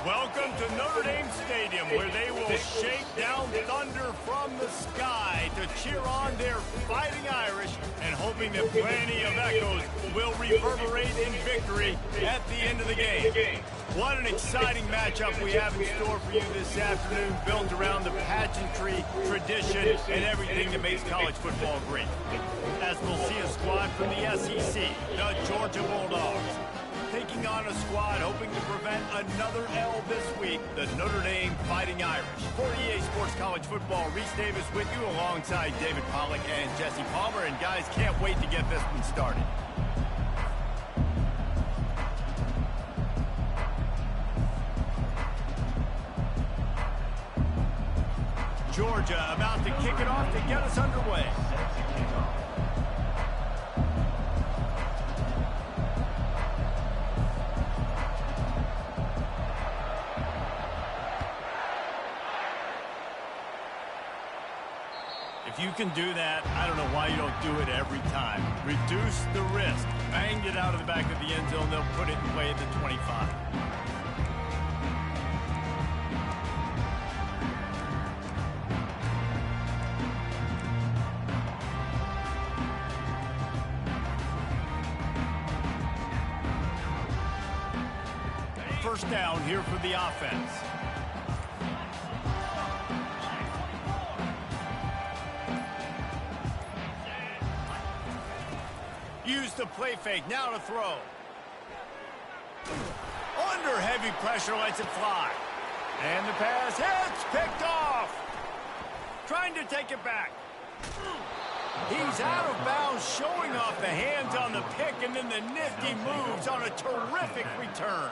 Welcome to Notre Dame Stadium, where they will shake down thunder from the sky to cheer on their Fighting Irish, and hoping that plenty of echoes will reverberate in victory at the end of the game. What an exciting matchup we have in store for you this afternoon, built around the pageantry, tradition, and everything that makes college football great. As we'll see a squad from the SEC, the Georgia Bulldogs, taking on a squad hoping to prevent another L this week, the Notre Dame Fighting Irish. For EA Sports College Football, Reese Davis with you alongside David Pollack and Jesse Palmer. And guys, can't wait to get this one started. Georgia about to kick it off to get us underway. If you can do that, I don't know why you don't do it every time. Reduce the risk. Bang it out of the back of the end zone. They'll put it in play at the 25. First down here for the offense. Use the play fake, now to throw. Under heavy pressure, lets it fly. And the pass hits, picked off. Trying to take it back. He's out of bounds, showing off the hands on the pick, and then the nifty moves on a terrific return.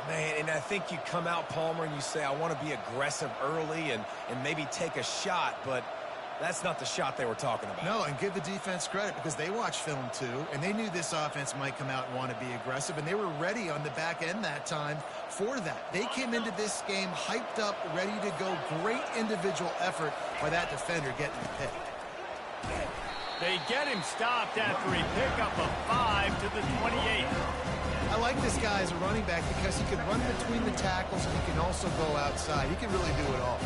Man, and I think you come out, Palmer, and you say, I want to be aggressive early and maybe take a shot, but that's not the shot they were talking about. No, and give the defense credit because they watched film too, and they knew this offense might come out and want to be aggressive, and they were ready on the back end that time for that. They came into this game hyped up, ready to go. Great individual effort by that defender getting the pick. They get him stopped after he picked up a 5 to the 28. I like this guy as a running back because he can run between the tackles and he can also go outside. He can really do it all.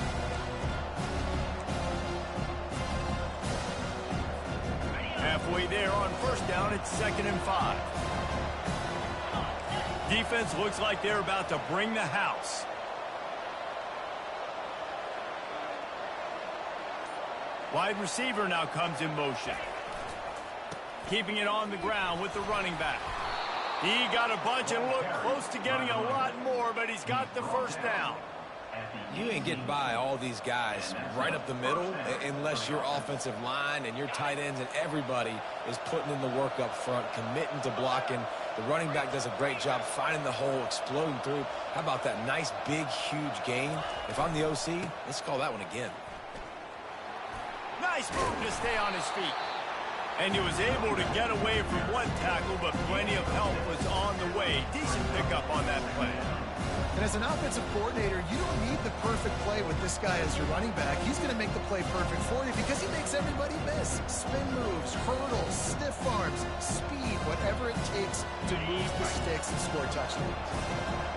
Halfway there on first down, it's 2nd and 5. Defense looks like they're about to bring the house. Wide receiver now comes in motion. Keeping it on the ground with the running back. He got a bunch and looked close to getting a lot more, but he's got the first down. You ain't getting by all these guys right up the middle unless your offensive line and your tight ends and everybody is putting in the work up front, committing to blocking. The running back does a great job finding the hole, exploding through. How about that nice, big, huge gain? If I'm the OC, let's call that one again. Nice move to stay on his feet. And he was able to get away from one tackle, but plenty of help was on the way. Decent pickup on that play. And as an offensive coordinator, you don't need the perfect play with this guy as your running back. He's going to make the play perfect for you because he makes everybody miss. Spin moves, hurdles, stiff arms, speed, whatever it takes to move the sticks and score touchdowns.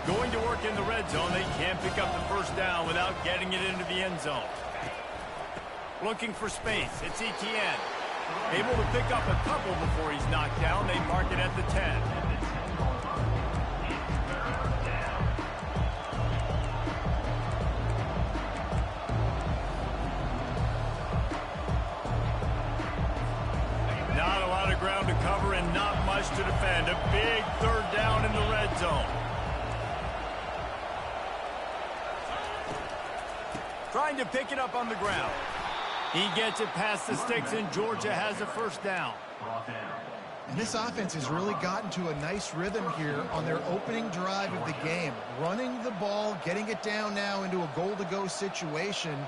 Going to work in the red zone, they can't pick up the first down without getting it into the end zone. Looking for space, it's Etienne. Able to pick up a couple before he's knocked down. They mark it at the 10. Not a lot of ground to cover and not much to defend. A big 3rd down in the red zone. Trying to pick it up on the ground. He gets it past the sticks, and Georgia has a first down. And this offense has really gotten to a nice rhythm here on their opening drive of the game. Running the ball, getting it down now into a goal-to-go situation.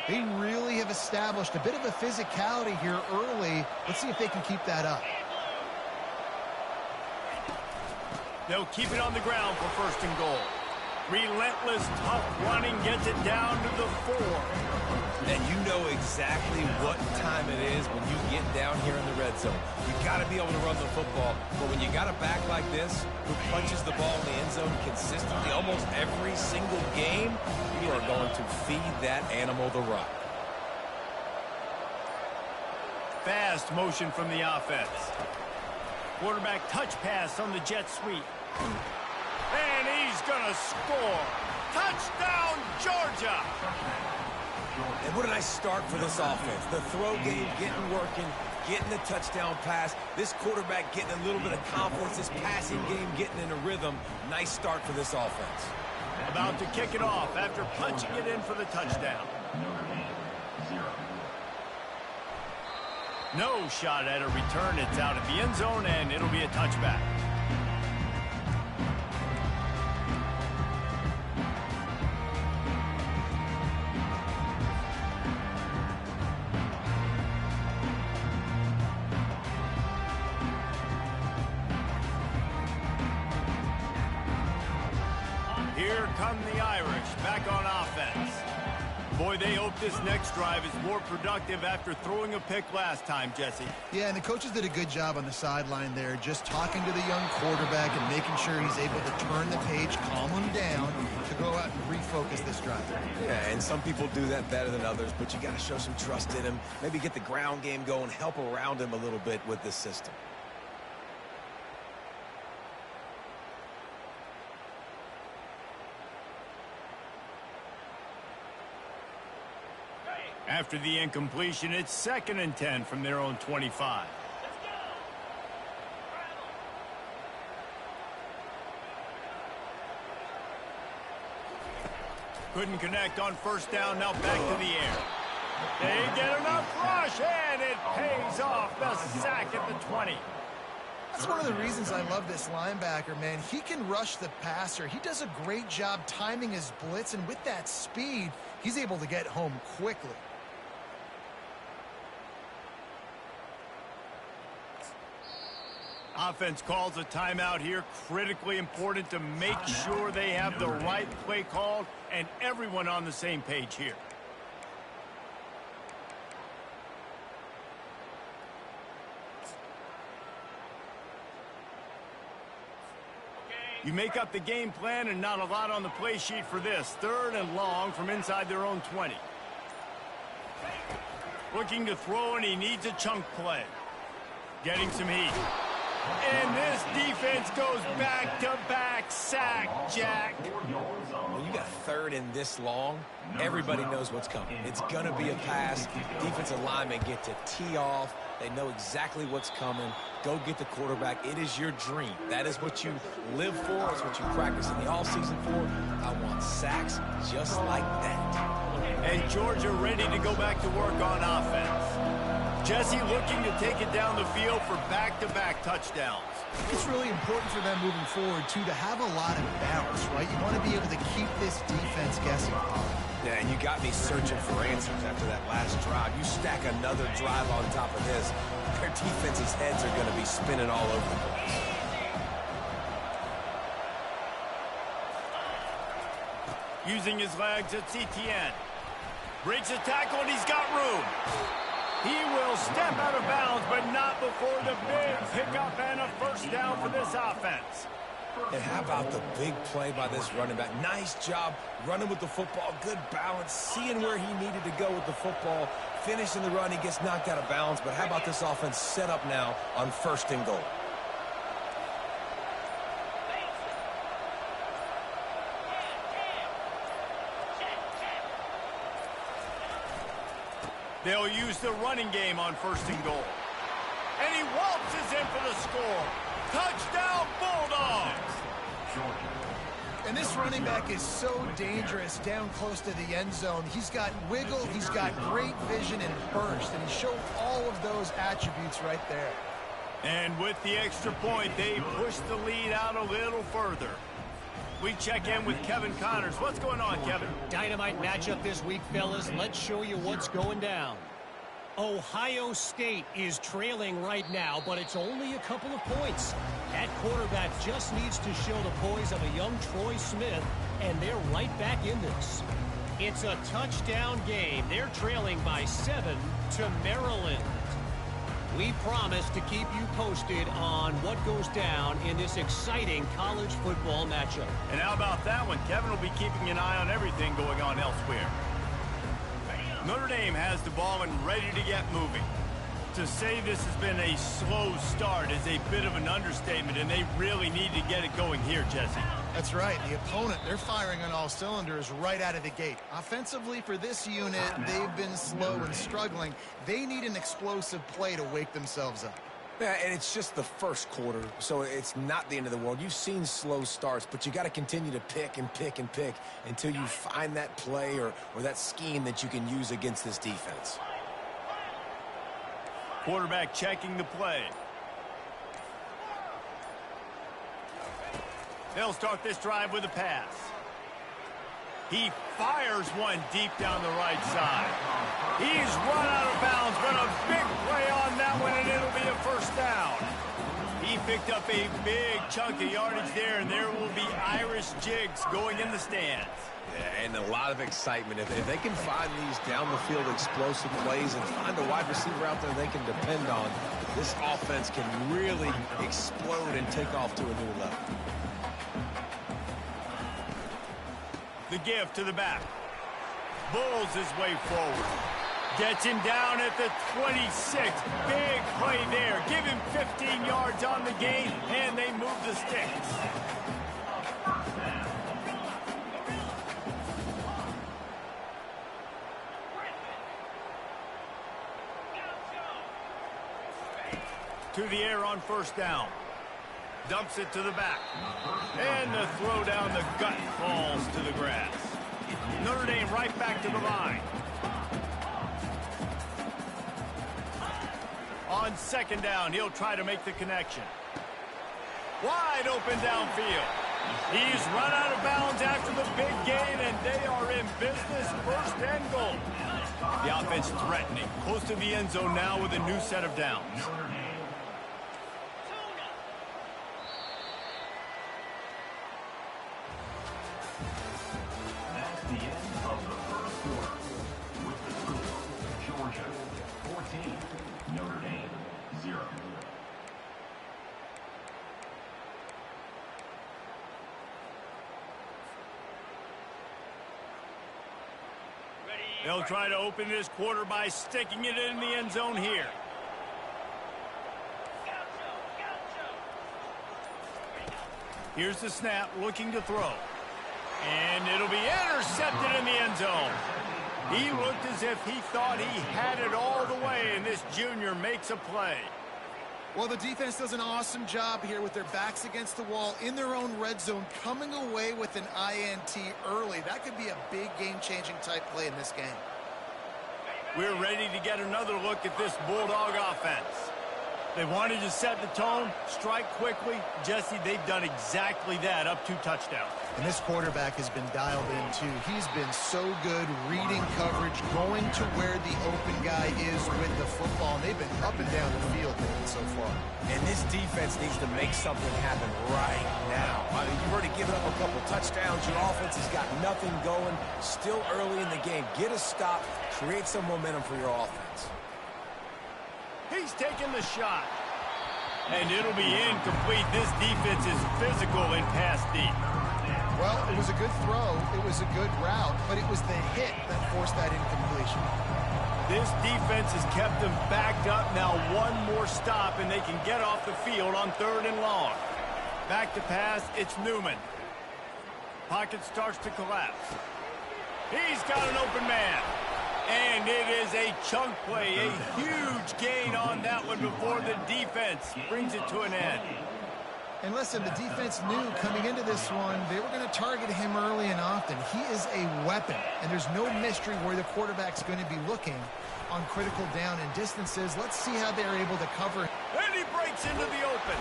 They really have established a bit of a physicality here early. Let's see if they can keep that up. They'll keep it on the ground for 1st and goal. Relentless, tough running gets it down to the 4. And you know exactly what time it is when you get down here in the red zone. You got to be able to run the football, but when you got a back like this who punches the ball in the end zone consistently almost every single game, you are going to feed that animal the rock. Fast motion from the offense. Quarterback touch pass on the jet sweep. And he's going to score. Touchdown, Georgia! And what a nice start for this offense. The throw game getting working, getting the touchdown pass. This quarterback getting a little bit of confidence. This passing game getting in a rhythm. Nice start for this offense. About to kick it off after punching it in for the touchdown. No shot at a return. It's out of the end zone, and it'll be a touchback. Here come the Irish back on offense. Boy, they hope this next drive is more productive after throwing a pick last time, Jesse. Yeah, and the coaches did a good job on the sideline there, just talking to the young quarterback and making sure he's able to turn the page, calm him down, to go out and refocus this drive. Yeah, and some people do that better than others, but you got to show some trust in him. Maybe get the ground game going, help around him a little bit with this system. After the incompletion, it's 2nd and 10 from their own 25. Couldn't connect on first down, now back to the air. They get enough rush, and it pays off. The sack at the 20. That's one of the reasons I love this linebacker, man. He can rush the passer. He does a great job timing his blitz, and with that speed, he's able to get home quickly. Offense calls a timeout here. Critically important to make sure they have the right play called and everyone on the same page here. You make up the game plan and not a lot on the play sheet for this. 3rd and long from inside their own 20. Looking to throw, and he needs a chunk play. Getting some heat. And this defense goes back-to-back sack, Jack. When you got 3rd and this long, everybody knows what's coming. It's going to be a pass. Defensive linemen get to tee off. They know exactly what's coming. Go get the quarterback. It is your dream. That is what you live for. It's what you practice in the offseason for. I want sacks just like that. And Georgia ready to go back to work on offense. Jesse looking to take it down the field for back-to-back touchdowns. It's really important for them moving forward, too, to have a lot of bounce, right? You want to be able to keep this defense guessing. Yeah, and you got me searching for answers after that last drive. You stack another drive on top of this, their defense's heads are going to be spinning all over the place. Using his legs at CTN. Breaks the tackle, and he's got room. He will step out of bounds, but not before the big pickup and a first down for this offense. And how about the big play by this running back? Nice job running with the football, good balance, seeing where he needed to go with the football, finishing the run. He gets knocked out of bounds, but how about this offense set up now on 1st and goal? They'll use the running game on 1st and goal. And he waltzes in for the score. Touchdown, Bulldogs! And this running back is so dangerous down close to the end zone. He's got wiggle, he's got great vision and burst, and he showed all of those attributes right there. And with the extra point, they push the lead out a little further. We check in with Kevin Connors. What's going on, Kevin? Dynamite matchup this week, fellas. Let's show you what's going down. Ohio State is trailing right now, but it's only a couple of points. That quarterback just needs to show the poise of a young Troy Smith, and they're right back in this. It's a touchdown game. They're trailing by 7 to Maryland. We promise to keep you posted on what goes down in this exciting college football matchup. And how about that one? Kevin will be keeping an eye on everything going on elsewhere. Notre Dame has the ball and ready to get moving. To say this has been a slow start is a bit of an understatement, and they really need to get it going here, Jesse. That's right. The opponent, they're firing on all cylinders right out of the gate. Offensively for this unit, they've been slow and struggling. They need an explosive play to wake themselves up. Yeah, and it's just the first quarter, so it's not the end of the world. You've seen slow starts, but you got to continue to pick and pick and pick until you find that play or that scheme that you can use against this defense. Quarterback checking the play. They'll start this drive with a pass. He fires one deep down the right side. He's run out of bounds, but a big play on that one, and it'll be a first down. He picked up a big chunk of yardage there, and there will be Irish jigs going in the stands. Yeah, and a lot of excitement. If they can find these down-the-field explosive plays and find a wide receiver out there they can depend on, this offense can really explode and take off to a new level. The give to the back. Bulls his way forward. Gets him down at the 26. Big play there. Give him 15 yards on the gain, and they move the sticks. To the air on first down. Dumps it to the back. And the throw down the gut falls to the grass. Notre Dame right back to the line. On second down, he'll try to make the connection. Wide open downfield. He's run out of bounds after the big gain, and they are in business, first and goal. The offense threatening. Close to the end zone now with a new set of downs. They'll try to open this quarter by sticking it in the end zone here. Here's the snap, looking to throw. And it'll be intercepted in the end zone. He looked as if he thought he had it all the way, and this junior makes a play. Well, the defense does an awesome job here with their backs against the wall in their own red zone, coming away with an INT early. That could be a big game-changing type play in this game. We're ready to get another look at this Bulldog offense. They wanted to set the tone, strike quickly. Jesse, they've done exactly that, up 2 touchdowns. And this quarterback has been dialed in, too. He's been so good reading coverage, going to where the open guy is with the football. And they've been up and down the field so far. And this defense needs to make something happen right now. I mean, you've already given up a couple touchdowns. Your offense has got nothing going. Still early in the game. Get a stop. Create some momentum for your offense. He's taking the shot. And it'll be incomplete. This defense is physical and pass deep. Well, it was a good throw. It was a good route, but it was the hit that forced that incompletion. This defense has kept them backed up. Now one more stop, and they can get off the field on 3rd and long. Back to pass, it's Newman. Pocket starts to collapse. He's got an open man. And it is a chunk play, a huge gain on that one before the defense brings it to an end. And listen, the defense knew coming into this one, they were going to target him early and often. He is a weapon, and there's no mystery where the quarterback's going to be looking on critical down and distances. Let's see how they're able to cover. And he breaks into the open.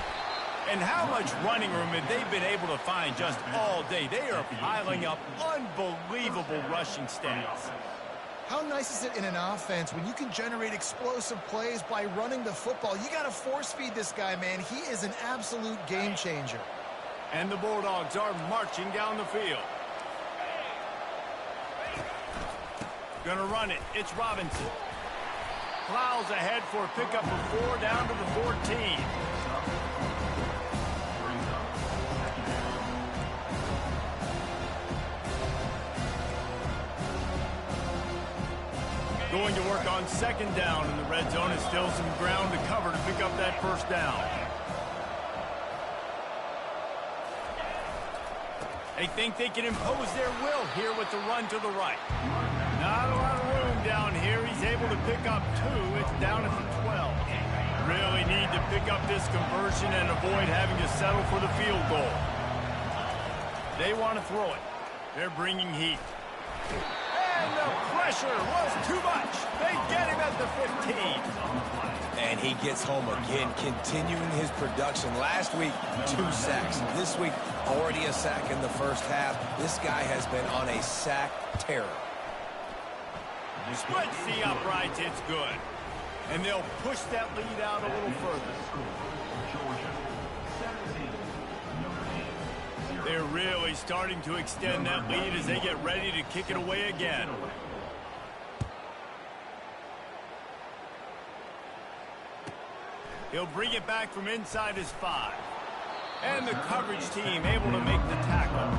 And how much running room have they been able to find just all day? They are piling up unbelievable rushing stats. How nice is it in an offense when you can generate explosive plays by running the football? You got to force feed this guy, man. He is an absolute game changer. And the Bulldogs are marching down the field. Gonna run it. It's Robinson. Plows ahead for a pickup of 4 down to the 14. Going to work on 2nd down in the red zone. Is still some ground to cover to pick up that 1st down. They think they can impose their will here with the run to the right. Not a lot of room down here. He's able to pick up 2. It's down at the 12. Really need to pick up this conversion and avoid having to settle for the field goal. They want to throw it. They're bringing heat. And the pressure was too much. They get him at the 15. And he gets home again, continuing his production. Last week, 2 sacks. This week, already a sack in the first half. This guy has been on a sack terror. Splits the uprights. It's good. And they'll push that lead out a little further. They're really starting to extend that lead as they get ready to kick it away again. He'll bring it back from inside his 5. And the coverage team able to make the tackle.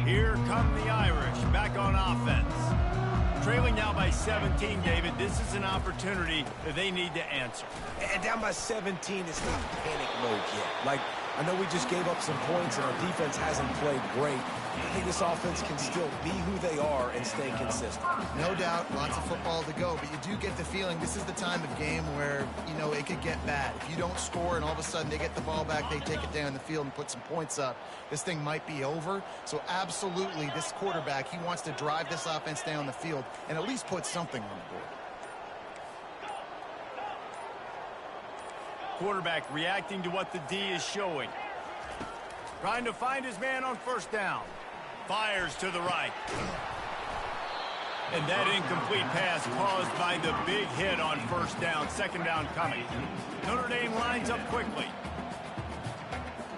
Here come the Irish back on offense. Trailing now by 17, David. This is an opportunity that they need to answer. And down by 17, it's not panic mode yet. Like, I know we just gave up some points and our defense hasn't played great. I think this offense can still be who they are and stay consistent. No doubt, lots of football to go, but you do get the feeling this is the time of game where, you know, it could get bad. If you don't score and all of a sudden they get the ball back, they take it down the field and put some points up, this thing might be over. So absolutely, this quarterback, he wants to drive this offense down the field and at least put something on the board. Quarterback reacting to what the D is showing. Trying to find his man on 1st down. Fires to the right. And that incomplete pass caused by the big hit on 1st down. 2nd down coming. Notre Dame lines up quickly.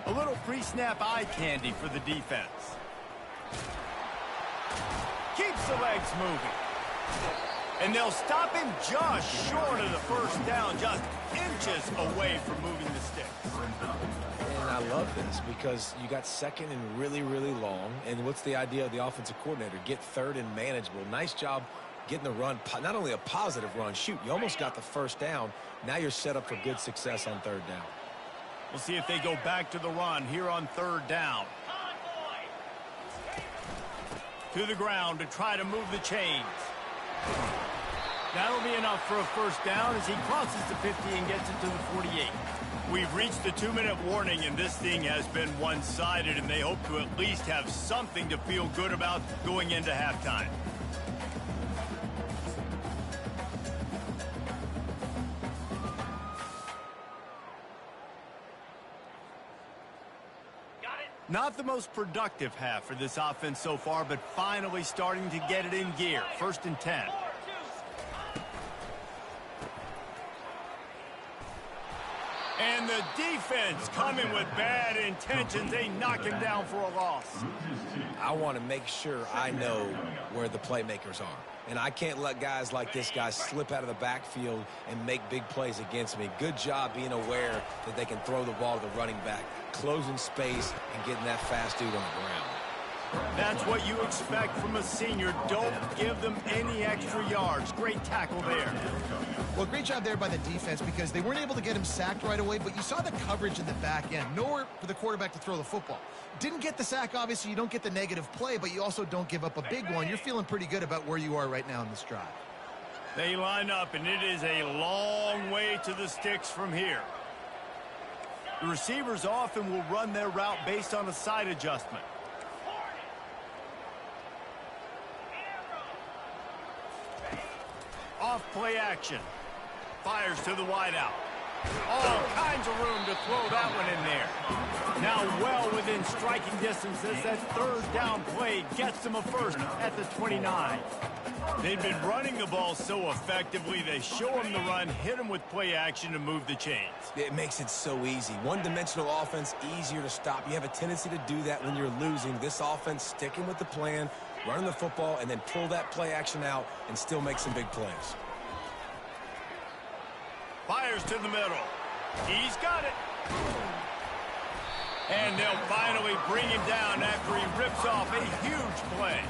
A little pre-snap eye candy for the defense. Keeps the legs moving. And they'll stop him just short of the 1st down, just inches away from moving the sticks. And I love this because you got 2nd and really, really long. And what's the idea of the offensive coordinator? Get 3rd and manageable. Nice job getting the run. Not only a positive run, shoot, you almost got the 1st down. Now you're set up for good success on 3rd down. We'll see if they go back to the run here on 3rd down. To the ground to try to move the chains. That'll be enough for a 1st down as he crosses the 50 and gets it to the 48. We've reached the 2-minute warning, and this thing has been one-sided, and they hope to at least have something to feel good about going into halftime. Not the most productive half for this offense so far, but finally starting to get it in gear. 1st and 10. And the defense coming with bad intentions. They knock him down for a loss. I want to make sure I know where the playmakers are. And I can't let guys like this guy slip out of the backfield and make big plays against me. Good job being aware that they can throw the ball to the running back, closing space, and getting that fast dude on the ground. That's what you expect from a senior. Don't give them any extra yards. Great tackle there. Well, great job there by the defense because they weren't able to get him sacked right away, but you saw the coverage in the back end. Nowhere for the quarterback to throw the football. Didn't get the sack, obviously. You don't get the negative play, but you also don't give up a big one. You're feeling pretty good about where you are right now in this drive. They line up, and it is a long way to the sticks from here. The receivers often will run their route based on a side adjustment. Off play action. fires to the wideout. All kinds of room to throw that one in there. Now well within striking distance as that third down play gets them a first at the 29. They've been running the ball so effectively, they show them the run, hit them with play action to move the chains. It makes it so easy. One-dimensional offense, easier to stop. You have a tendency to do that when you're losing. This offense sticking with the plan, running the football, and then pull that play action out and still make some big plays. Fires to the middle. He's got it. And they'll finally bring him down after he rips off a huge play.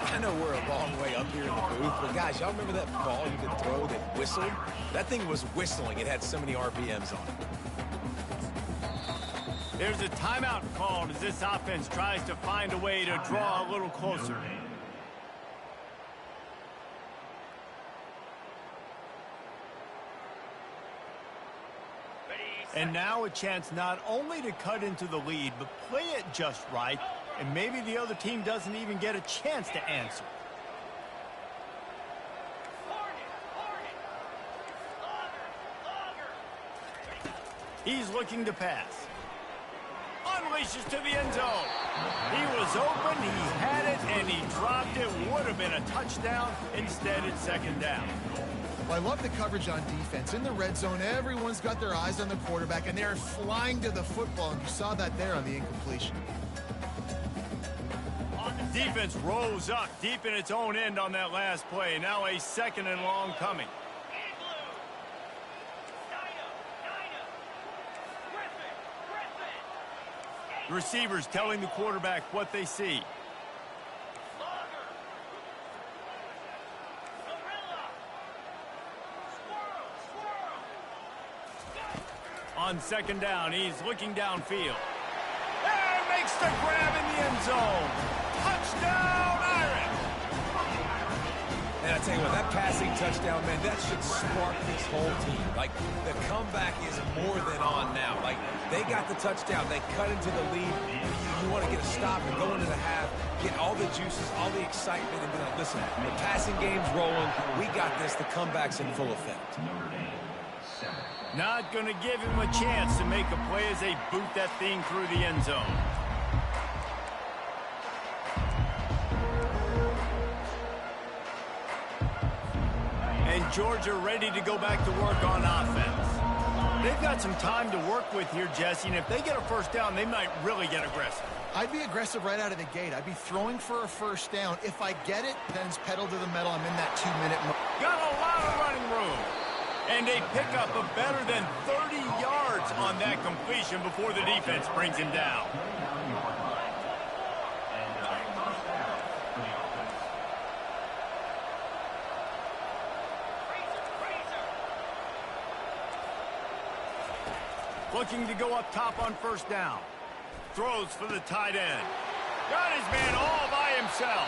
I know we're a long way up here in the booth, but guys, y'all remember that ball you could throw that whistled? That thing was whistling. It had so many RPMs on it. There's a timeout called as this offense tries to find a way to draw a little closer. And now a chance not only to cut into the lead, but play it just right, and maybe the other team doesn't even get a chance to answer. He's looking to pass. Unleashes to the end zone. He was open, he had it, and he dropped it. Would have been a touchdown. Instead, it's second down. Well, I love the coverage on defense. In the red zone, everyone's got their eyes on the quarterback, and they're flying to the football, and you saw that there on the incompletion. Defense rose up deep in its own end on that last play. Now a second and long coming. The receivers telling the quarterback what they see. On second down, he's looking downfield. And makes the grab in the end zone. Touchdown, Irish! And I tell you what, that passing touchdown, man, that should spark this whole team. Like, the comeback is more than on now. Like, they got the touchdown. They cut into the lead. You want to get a stop and go into the half, get all the juices, all the excitement, and be like, listen, the passing game's rolling. We got this. The comeback's in full effect. Not going to give him a chance to make a play as they boot that thing through the end zone. And Georgia ready to go back to work on offense. They've got some time to work with here, Jesse, and if they get a first down, they might really get aggressive. I'd be aggressive right out of the gate. I'd be throwing for a first down. If I get it, then it's pedal to the metal. I'm in that 2-minute mark. Got a lot of running room. And they pick up a better than 30 yards on that completion before the defense brings him down. Looking to go up top on first down. Throws for the tight end. Got his man all by himself.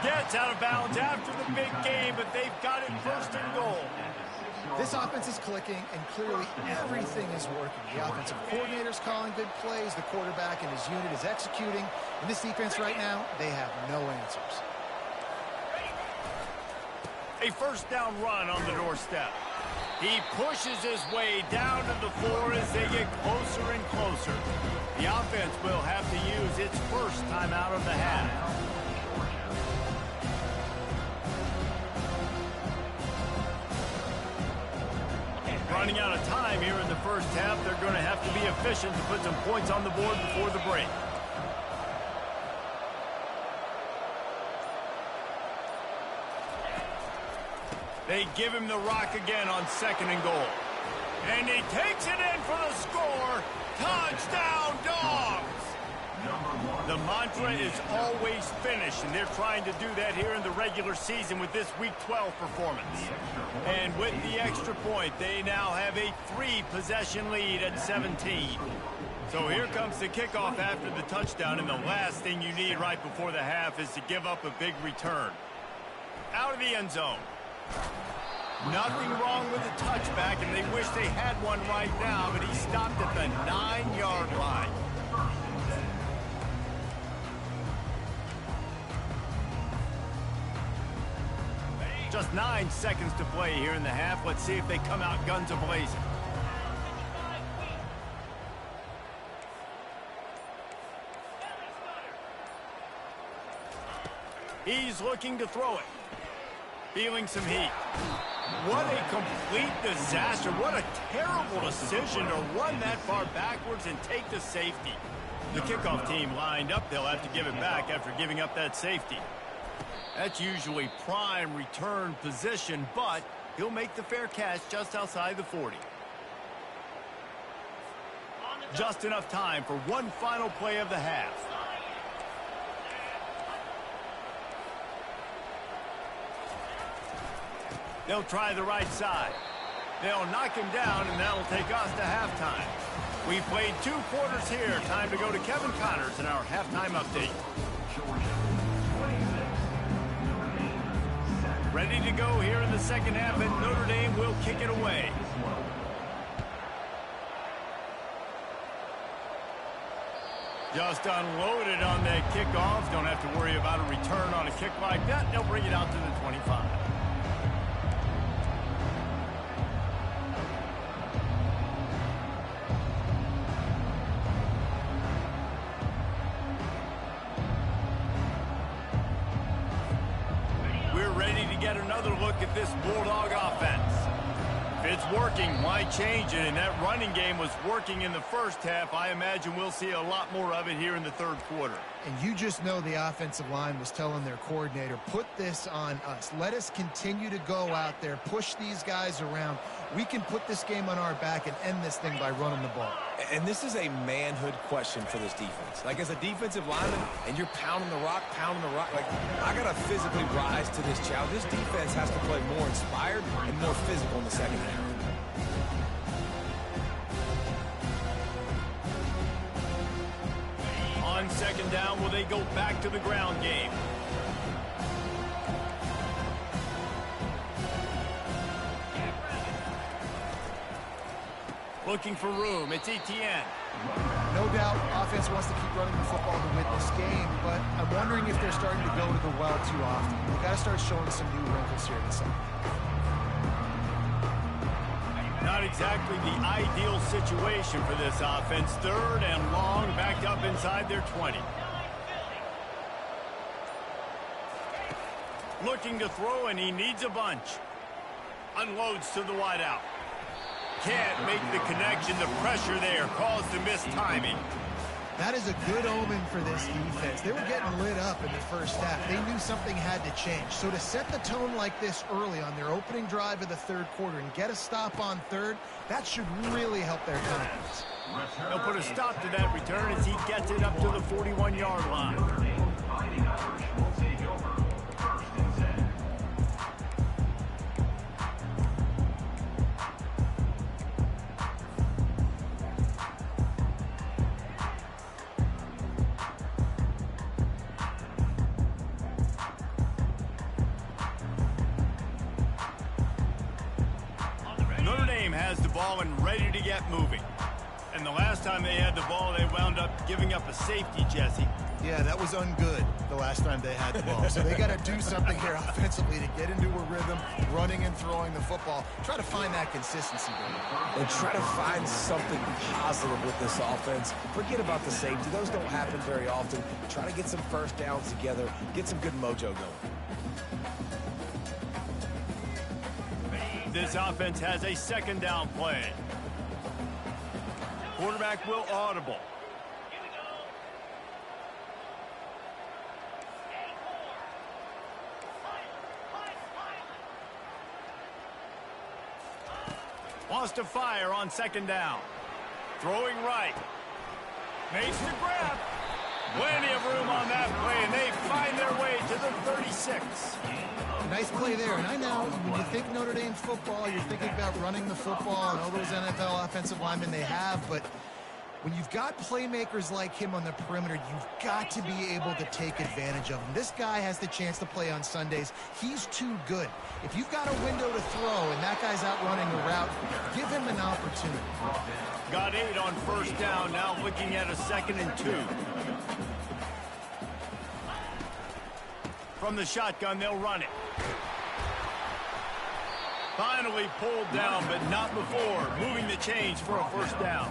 Gets out of bounds after the big game, but they've got it first and goal. This offense is clicking, and clearly everything is working. The offensive coordinator's calling good plays. The quarterback and his unit is executing. And this defense right now, they have no answers. A first down run on the doorstep. He pushes his way down to the floor as they get closer and closer. The offense will have to use its first timeout of the half. Running out of time here in the first half. They're going to have to be efficient to put some points on the board before the break. They give him the rock again on second and goal. And he takes it in for the score. Touchdown, Dogs! The mantra is always finish, and they're trying to do that here in the regular season with this Week 12 performance. And with the extra point, they now have a 3-possession lead at 17. So here comes the kickoff after the touchdown, and the last thing you need right before the half is to give up a big return. Out of the end zone. Nothing wrong with the touchback, and they wish they had one right now, but he stopped at the 9-yard line. just 9 seconds to play here in the half. Let's see if they come out guns a-blazing. He's looking to throw it. Feeling some heat. What a complete disaster. What a terrible decision to run that far backwards and take the safety. The kickoff team lined up. They'll have to give it back after giving up that safety. That's usually prime return position, but he'll make the fair catch just outside the 40. Just enough time for one final play of the half. They'll try the right side. They'll knock him down, and that'll take us to halftime. We've played 2 quarters here. Time to go to Kevin Connors in our halftime update. Ready to go here in the second half, and Notre Dame will kick it away. Just unloaded on that kickoff. Don't have to worry about a return on a kick like that. They'll bring it out to the 25. Get another look at this Bulldog offense. If it's working, why change it? And that running game was working in the first half. I imagine we'll see a lot more of it here in the third quarter. And you just know the offensive line was telling their coordinator, put this on us. Let us continue to go out there, push these guys around. We can put this game on our back and end this thing by running the ball. And this is a manhood question for this defense. Like, as a defensive lineman, and you're pounding the rock, like, I got to physically rise to this challenge. This defense has to play more inspired and more physical in the second half. On second down, will they go back to the ground game? Looking for room. It's Etienne. No doubt offense wants to keep running the football to win this game, but I'm wondering if they're starting to go to the well too often. They've got to start showing some new wrinkles here in the second. Not exactly the ideal situation for this offense. Third and long, backed up inside their 20. Looking to throw, and he needs a bunch. Unloads to the wideout. Can't make the connection. The pressure there caused the missed timing. That is a good omen for this defense. They were getting lit up in the first half. They knew something had to change. So to set the tone like this early on their opening drive of the third quarter and get a stop on third, that should really help their confidence. They'll put a stop to that return as he gets it up to the 41-yard line. Has the ball and ready to get moving. And the last time they had the ball, they wound up giving up a safety, Jesse. Yeah, that was ungood the last time they had the ball. So they got to do something here offensively to get into a rhythm, running and throwing the football. Try to find that consistency. And try to find something positive with this offense. Forget about the safety. Those don't happen very often. Try to get some first downs together, get some good mojo going. This offense has a second down play. Quarterback will audible. Wants to fire on second down. Throwing right. Makes the grab. Plenty of room on that play, and they find their way to the 36. Nice play there. And I know when you think Notre Dame football, you're thinking about running the football and all those NFL offensive linemen they have. But when you've got playmakers like him on the perimeter, you've got to be able to take advantage of him. This guy has the chance to play on Sundays. He's too good. If you've got a window to throw and that guy's out running a route, give him an opportunity. Got 8 on first down. Now looking at a 2nd and 2. From the shotgun, they'll run it. Finally pulled down, but not before. Moving the chains for a first down.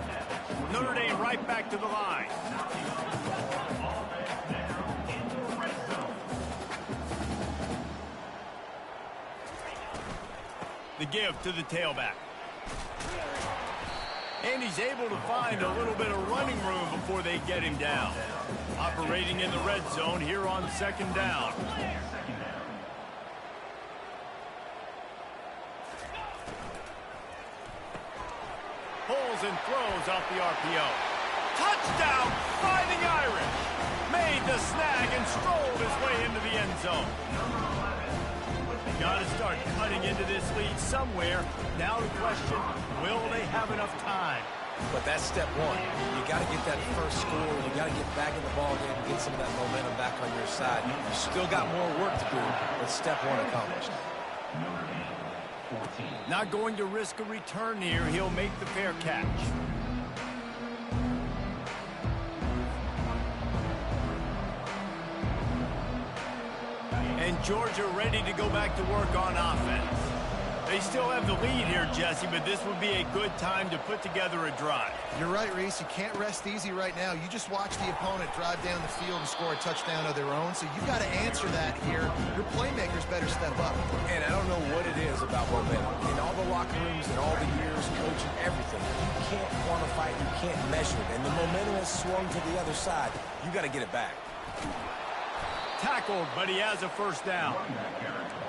Notre Dame right back to the line. The give to the tailback. And he's able to find a little bit of running room before they get him down. Operating in the red zone here on second down. Pulls and throws off the RPO. Touchdown, Fighting Irish. Made the snag and strolled his way into the end zone. Got to start cutting into this lead somewhere. Now the question, will they have enough time? But that's step one. You got to get that first score. You got to get back in the ball game and get some of that momentum back on your side. You still got more work to do, but step one accomplished. Not going to risk a return here. He'll make the fair catch. And Georgia ready to go back to work on offense. They still have the lead here, Jesse, but this would be a good time to put together a drive. You're right, Reese. You can't rest easy right now. You just watch the opponent drive down the field and score a touchdown of their own, so you've got to answer that here. Your playmakers better step up. And I don't know what it is about momentum. In all the locker rooms and all the years, coaching, everything, you can't quantify it, you can't measure it. And the momentum has swung to the other side. You got to get it back. Tackled, but he has a first down.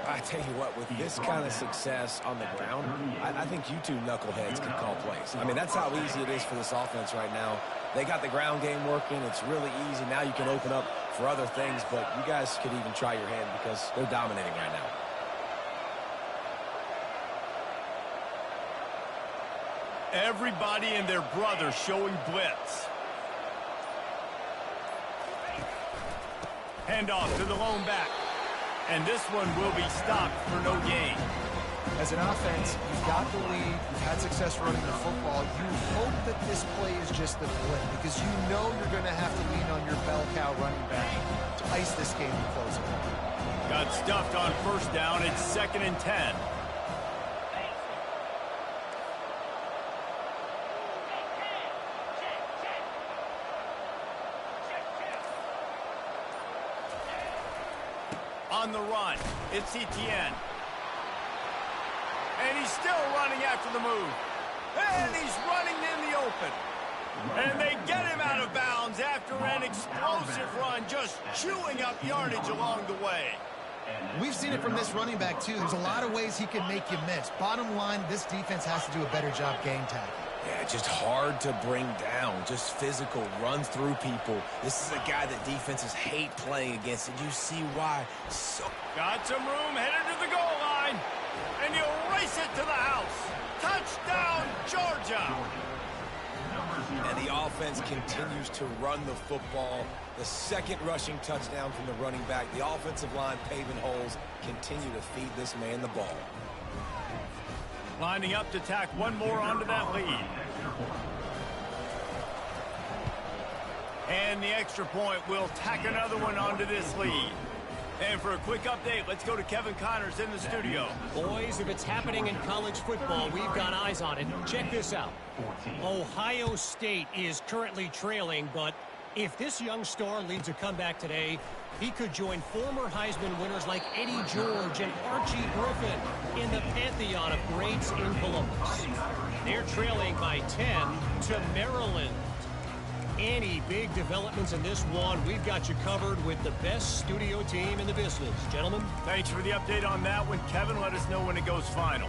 I tell you what, with this kind of success on the ground, I think you two knuckleheads can call plays. I mean, that's how easy it is for this offense right now. They got the ground game working. It's really easy. Now you can open up for other things, but you guys could even try your hand because they're dominating right now. Everybody and their brother showing blitz. Handoff to the lone back. And this one will be stopped for no gain. As an offense, you've got the lead. You've had success running the football. You hope that this play is just a blip because you know you're going to have to lean on your bell cow running back to ice this game and close it. Got stuffed on first down. It's 2nd and 10. On the run, it's Etienne. And he's still running after the move. And he's running in the open. And they get him out of bounds after an explosive run, just chewing up yardage along the way. We've seen it from this running back, too. There's a lot of ways he can make you miss. Bottom line, this defense has to do a better job game tackling. Yeah, just hard to bring down. Just physical, runs through people. This is a guy that defenses hate playing against, and you see why. Got some room, headed to the goal line. And you'll race it to the house. Touchdown, Georgia. And the offense continues to run the football. The second rushing touchdown from the running back. The offensive line paving holes. Continue to feed this man the ball. Lining up to tack one more onto that lead. And the extra point will tack another one onto this lead. And for a quick update, let's go to Kevin Connors in the studio. Boys, if it's happening in college football, we've got eyes on it. Check this out. Ohio State is currently trailing, but if this young star leads a comeback today, he could join former Heisman winners like Eddie George and Archie Griffin in the pantheon of greats in Columbus. They're trailing by 10 to Maryland. Any big developments in this one, we've got you covered with the best studio team in the business. Gentlemen. Thanks for the update on that one. Kevin, let us know when it goes final.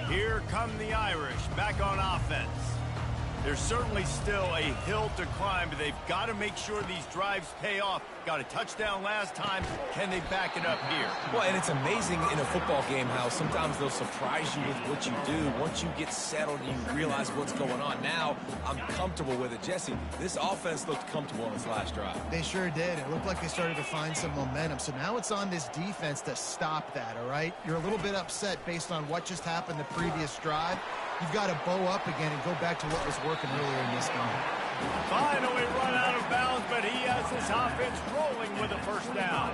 Here come the Irish back on offense. There's certainly still a hill to climb, but they've got to make sure these drives pay off. Got a touchdown last time. Can they back it up here? Well, and it's amazing in a football game how sometimes they'll surprise you with what you do. Once you get settled, you realize what's going on. Now, I'm comfortable with it. Jesse, this offense looked comfortable on its last drive. They sure did. It looked like they started to find some momentum. So now it's on this defense to stop that, all right? You're a little bit upset based on what just happened the previous drive. you've got to bow up again and go back to what was working earlier in this game. Finally run out of bounds, but he has his offense rolling with a first down.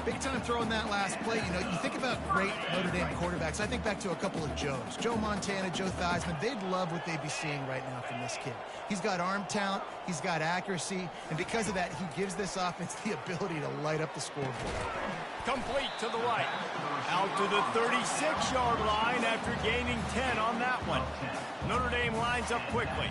Big time throwing that last play. You know, you think about great Notre Dame quarterbacks. I think back to a couple of Joes. Joe Montana, Joe Theismann. They'd love what they'd be seeing right now from this kid. He's got arm talent. He's got accuracy. And because of that, he gives this offense the ability to light up the scoreboard. Complete to the right. Out to the 36-yard line after gaining 10 on that one. Notre Dame lines up quickly.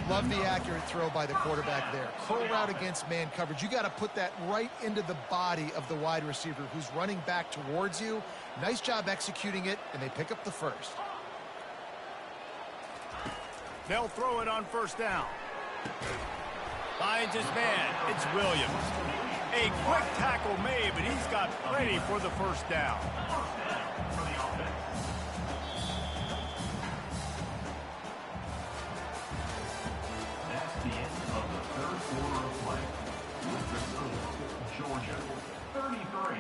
Love the accurate throw by the quarterback there. Curl route against man coverage. You got to put that right into the body of the wide receiver who's running back towards you. Nice job executing it, and they pick up the first. They'll throw it on first down. Finds his man. It's Williams. A quick tackle made, but he's got plenty for the first down. That's the end of the third quarter of play. With the score, Georgia 33,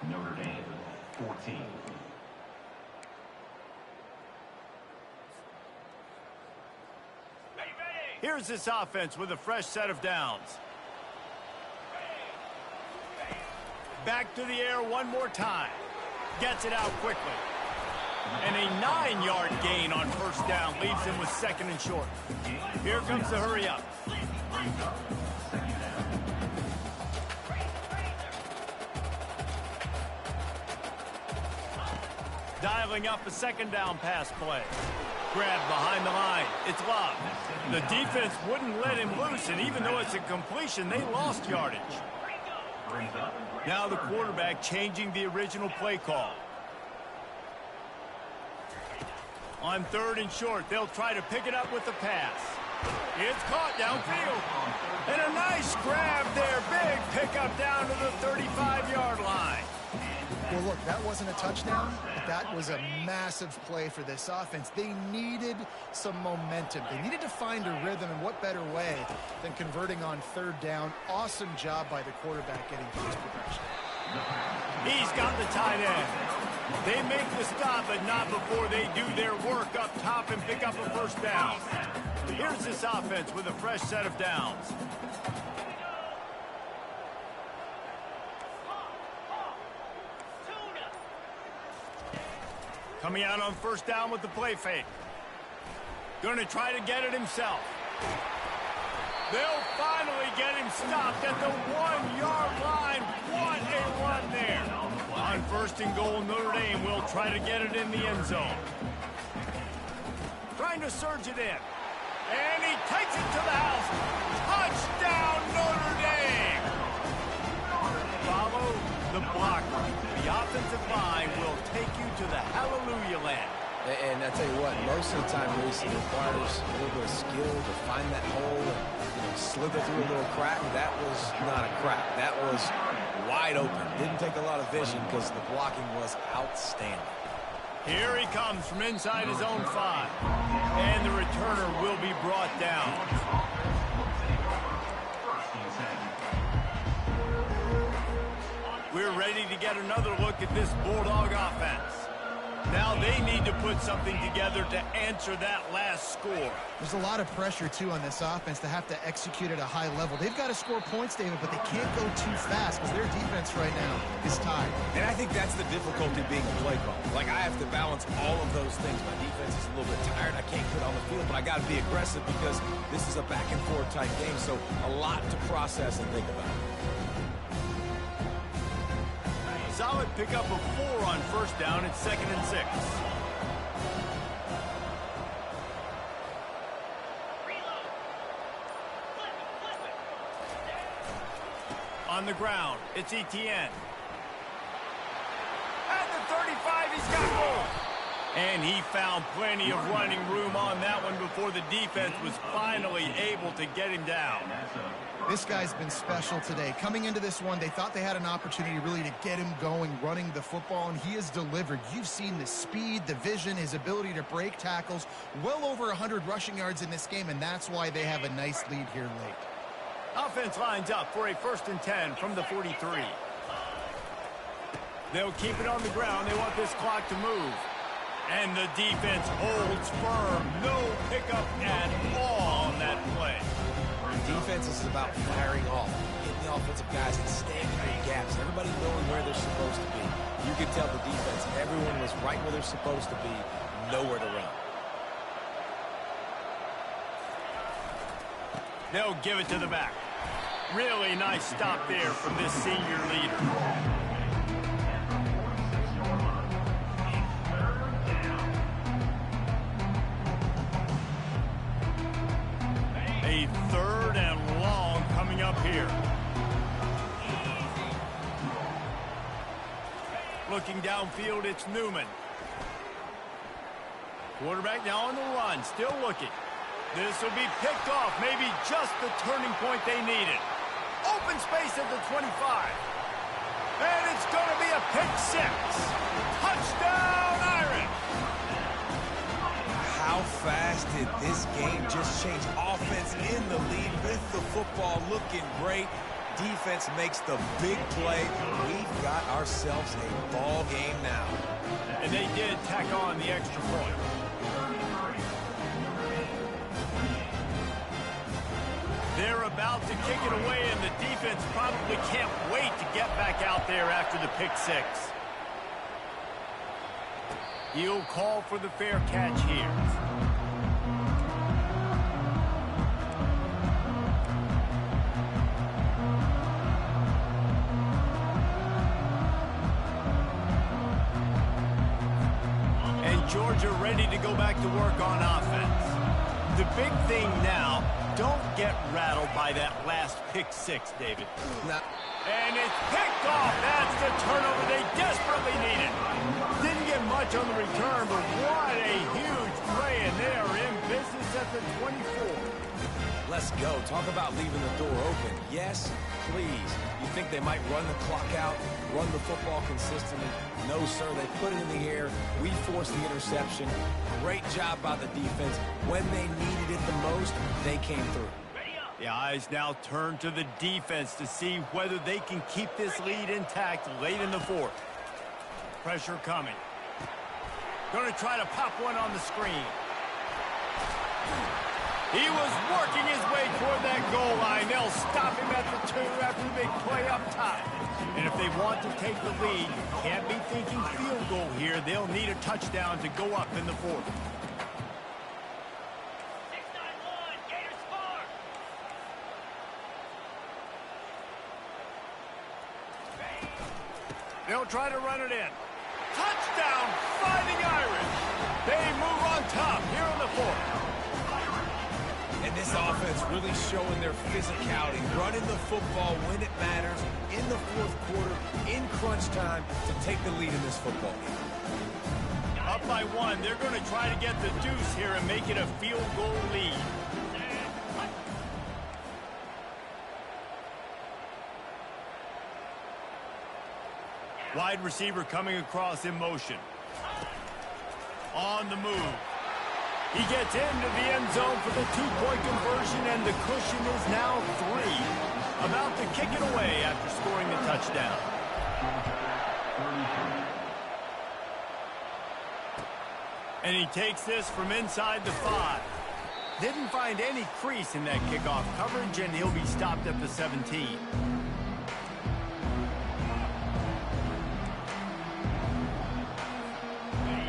Notre Dame 14. Here's this offense with a fresh set of downs. Back to the air one more time. Gets it out quickly. And a 9-yard gain on first down leaves him with second and short. Here comes the hurry up. Dialing up a second down pass play. Grabbed behind the line. It's Love. The defense wouldn't let him loose, and even though it's a completion, they lost yardage. Now the quarterback changing the original play call. On third and short, they'll try to pick it up with the pass. It's caught downfield. And a nice grab there. Big pickup down to the 35-yard line. Well, look, that wasn't a touchdown, but that was a massive play for this offense. They needed some momentum. They needed to find a rhythm, and what better way than converting on third down. Awesome job by the quarterback getting to this progression. He's got the tight end. They make the stop, but not before they do their work up top and pick up a first down. Here's this offense with a fresh set of downs. Coming out on first down with the play fake. Going to try to get it himself. They'll finally get him stopped at the 1-yard line. What a run there. On first and goal, Notre Dame will try to get it in the end zone. Trying to surge it in. And he takes it to the house. Touchdown, Notre Dame. Follow the blocker. The offensive line will take you to the hallelujah land. And I tell you what, most of the time, Reese, it requires a little bit of skill to find that hole and slither through a little crack. That was not a crack. That was wide open. Didn't take a lot of vision because the blocking was outstanding. Here he comes from inside his own 5. And the returner will be brought down. We're ready to get another look at this Bulldog offense. Now they need to put something together to answer that last score. There's a lot of pressure, too, on this offense to have to execute at a high level. They've got to score points, David, but they can't go too fast because their defense right now is tied. And I think that's the difficulty being a play call. Like, I have to balance all of those things. My defense is a little bit tired. I can't put on the field, but I got to be aggressive because this is a back-and-forth type game, so a lot to process and think about. Solid pickup of 4 on first down at 2nd and 6. On the ground, it's Etienne. At the 35, he's got room. And he found plenty of running room on that one before the defense was finally able to get him down. This guy's been special today. Coming into this one, they thought they had an opportunity really to get him going, running the football, and he has delivered. You've seen the speed, the vision, his ability to break tackles. Well over 100 rushing yards in this game, and that's why they have a nice lead here late. Offense lines up for a 1st and 10 from the 43. They'll keep it on the ground. They want this clock to move. And the defense holds firm. No pickup at all on that play. Defense is about firing off, hitting the offensive guys and staying in their gaps. Everybody knowing where they're supposed to be. You could tell the defense, everyone was right where they're supposed to be, nowhere to run. They'll give it to the back. Really nice stop there from this senior leader. A 3rd and long coming up here. Looking downfield, it's Newman. Quarterback now on the run, still looking. This will be picked off, maybe just the turning point they needed. Open space at the 25. And it's going to be a pick 6. Touchdown, Irish! How fast did this game just change? Offense in the lead with the football looking great. Defense makes the big play. We've got ourselves a ball game now. And they did tack on the extra point. They're about to kick it away, and the defense probably can't wait to get back out there after the pick 6. He'll call for the fair catch here. And Georgia ready to go back to work on offense. The big thing now, don't get rattled by that last pick 6, David. Now, and it's picked off. That's the turnover they desperately needed. Didn't get much on the return, but what a huge play, and they are in business at the 24. let's go. Talk about leaving the door open. Yes, please. You think they might run the clock out, run the football consistently? No, sir. They put it in the air. We forced the interception. Great job by the defense. When they needed it the most, they came through. The eyes now turn to the defense to see whether they can keep this lead intact late in the fourth. Pressure coming. Going to try to pop one on the screen. He was working his way toward that goal line. They'll stop him at the 2 after the big play up top. And if they want to take the lead, can't be thinking field goal here. They'll need a touchdown to go up in the fourth. They'll try to run it in. Touchdown, Fighting Irish. They move on top here in the fourth. And this offense really showing their physicality, running the football when it matters, in the fourth quarter, in crunch time, to take the lead in this football game. Up by 1, they're going to try to get the deuce here and make it a field goal lead. Wide receiver coming across in motion. On the move. He gets into the end zone for the 2-point conversion, and the cushion is now 3. About to kick it away after scoring the touchdown. And he takes this from inside the 5. Didn't find any crease in that kickoff coverage, and he'll be stopped at the 17.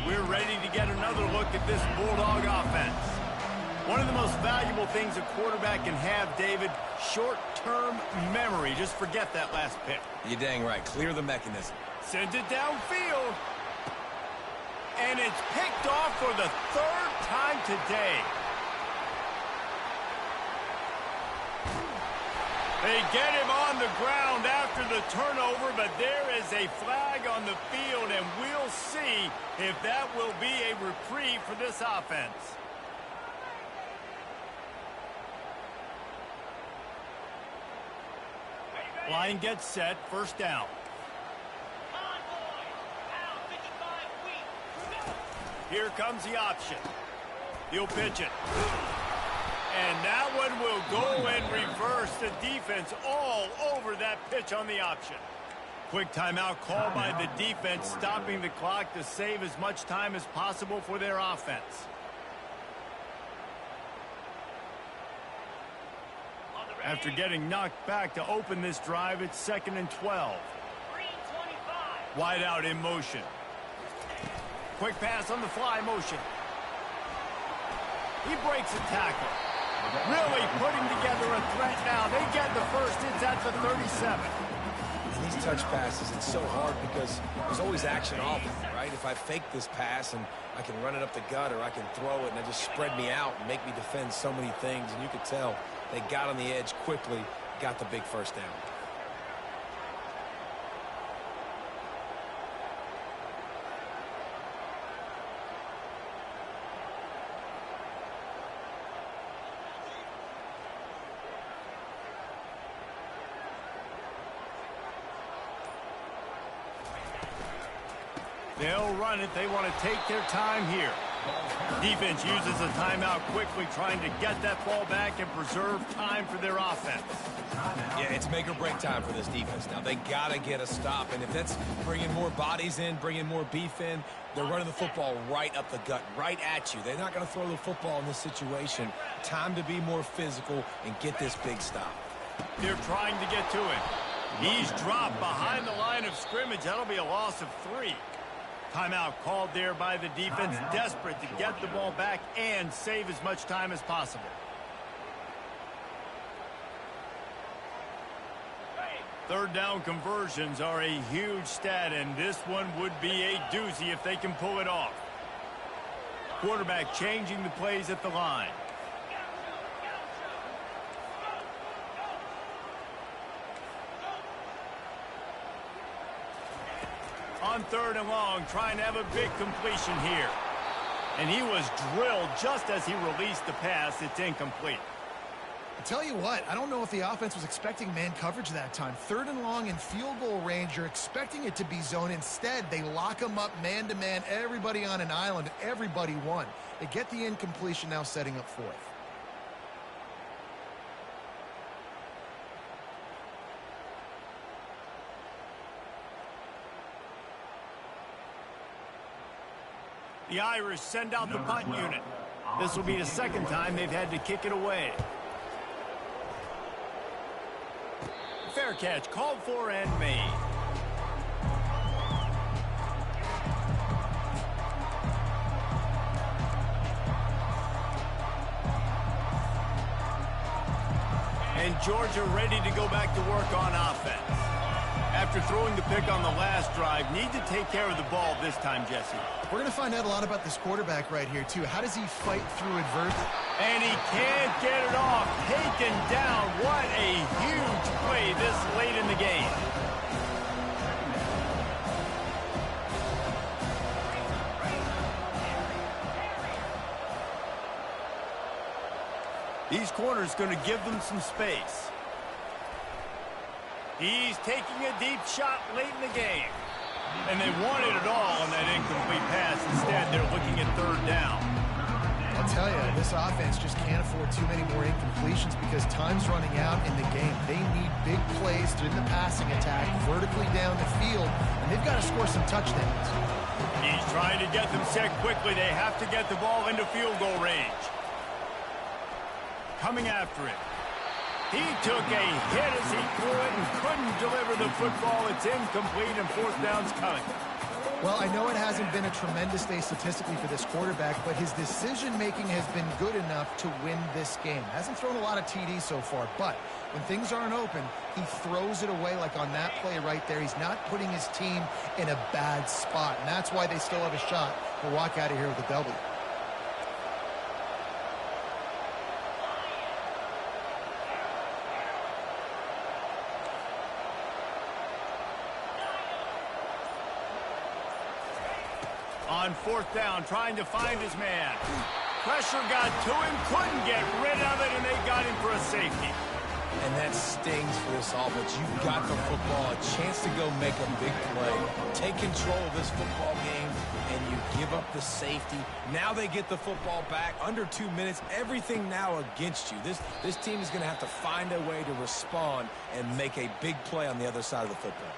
We're ready to get another look at this Bulldog offense. One of the most valuable things a quarterback can have, David, short-term memory. Just forget that last pick. You're dang right. Clear the mechanism. Sends it downfield. And it's picked off for the 3rd time today. They get him on the ground after the turnover, but there is a flag on the field, and we'll see if that will be a reprieve for this offense. Line gets set, first down. Here comes the option. He'll pitch it. And that one will go and reverse. The defense all over that pitch on the option. Quick timeout called by the defense, stopping the clock to save as much time as possible for their offense. After getting knocked back to open this drive, it's 2nd and 12. Wide out in motion. Quick pass on the fly motion. He breaks a tackle. Really putting together a threat now. They get the first. It's at the 37. And these touch passes, it's so hard because there's always action off of them, right? If I fake this pass and I can run it up the gut or I can throw it and it just spread me out and make me defend so many things. And you could tell they got on the edge quickly, got the big first down. They'll run it. They want to take their time here. Defense uses a timeout quickly, trying to get that ball back and preserve time for their offense. Yeah, it's make or break time for this defense now. They got to get a stop, and if that's bringing more bodies in, bringing more beef in, they're running the football right up the gut, right at you. They're not going to throw the football in this situation. Time to be more physical and get this big stop. They're trying to get to it. He's dropped behind the line of scrimmage. That'll be a loss of 3. Timeout called there by the defense, desperate to get the ball back and save as much time as possible. Third down conversions are a huge stat, and this one would be a doozy if they can pull it off. Quarterback changing the plays at the line. On 3rd and long, trying to have a big completion here. And he was drilled just as he released the pass. It's incomplete. I tell you what, I don't know if the offense was expecting man coverage that time. 3rd and long in field goal range, you're expecting it to be zone. Instead, they lock them up man-to-man, everybody on an island, everybody won. They get the incompletion, now setting up 4th. The Irish send out the punt unit. This will be the 2nd time they've had to kick it away. Fair catch, called for and made. And Georgia ready to go back to work on offense. After throwing the pick on the last drive, need to take care of the ball this time, Jesse. We're going to find out a lot about this quarterback right here, too. How does he fight through adversity? And he can't get it off. Taken down. What a huge play this late in the game. These corners going to give them some space. He's taking a deep shot late in the game. And they wanted it all on that incomplete pass. Instead, they're looking at 3rd down. I'll tell you, this offense just can't afford too many more incompletions because time's running out in the game. They need big plays in the passing attack, vertically down the field, and they've got to score some touchdowns. He's trying to get them set quickly. They have to get the ball into field goal range. Coming after it. He took a hit as he threw it and couldn't deliver the football. It's incomplete and 4th down's coming. Well, I know it hasn't been a tremendous day statistically for this quarterback, but his decision-making has been good enough to win this game. Hasn't thrown a lot of TDs so far, but when things aren't open, he throws it away like on that play right there. He's not putting his team in a bad spot, and that's why they still have a shot to walk out of here with a W. On 4th down, trying to find his man. Pressure got to him, couldn't get rid of it, and they got him for a safety. And that stings for this offense. You've got the football, a chance to go make a big play. Take control of this football game, and you give up the safety. Now they get the football back. Under 2 minutes, everything now against you. This team is going to have to find a way to respond and make a big play on the other side of the football.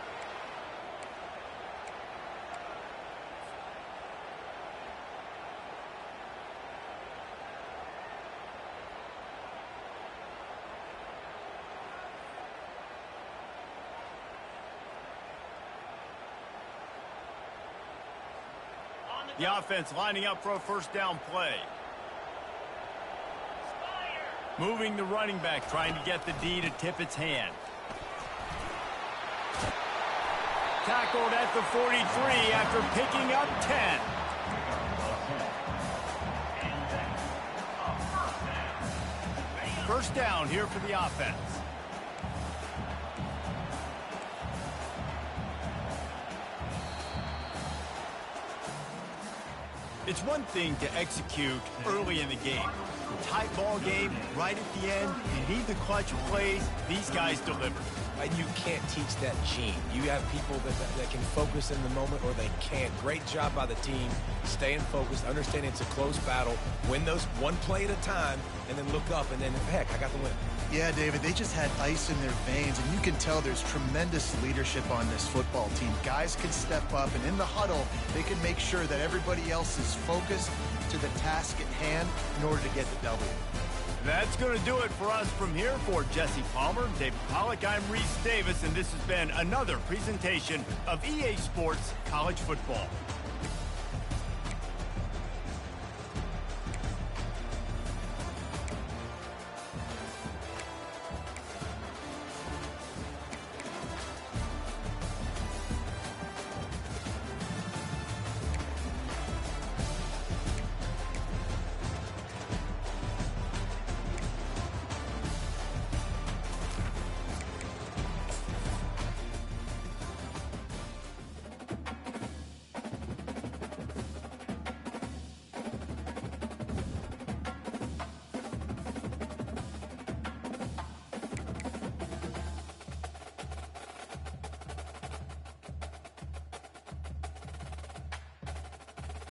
The offense lining up for a first down play. Moving the running back, trying to get the D to tip its hand. Tackled at the 43 after picking up 10. First down here for the offense. It's one thing to execute early in the game. Tight ball game, right at the end. You need the clutch plays. These guys deliver. And you can't teach that gene. You have people that can focus in the moment or they can't. Great job by the team, staying focused, understanding it's a close battle, win those one play at a time, and then look up, and then, heck, I got the win. Yeah, David, they just had ice in their veins, and you can tell there's tremendous leadership on this football team. Guys can step up, and in the huddle, they can make sure that everybody else is focused to the task at hand in order to get the W. That's going to do it for us from here. For Jesse Palmer, David Pollack, I'm Reese Davis, and this has been another presentation of EA Sports College Football.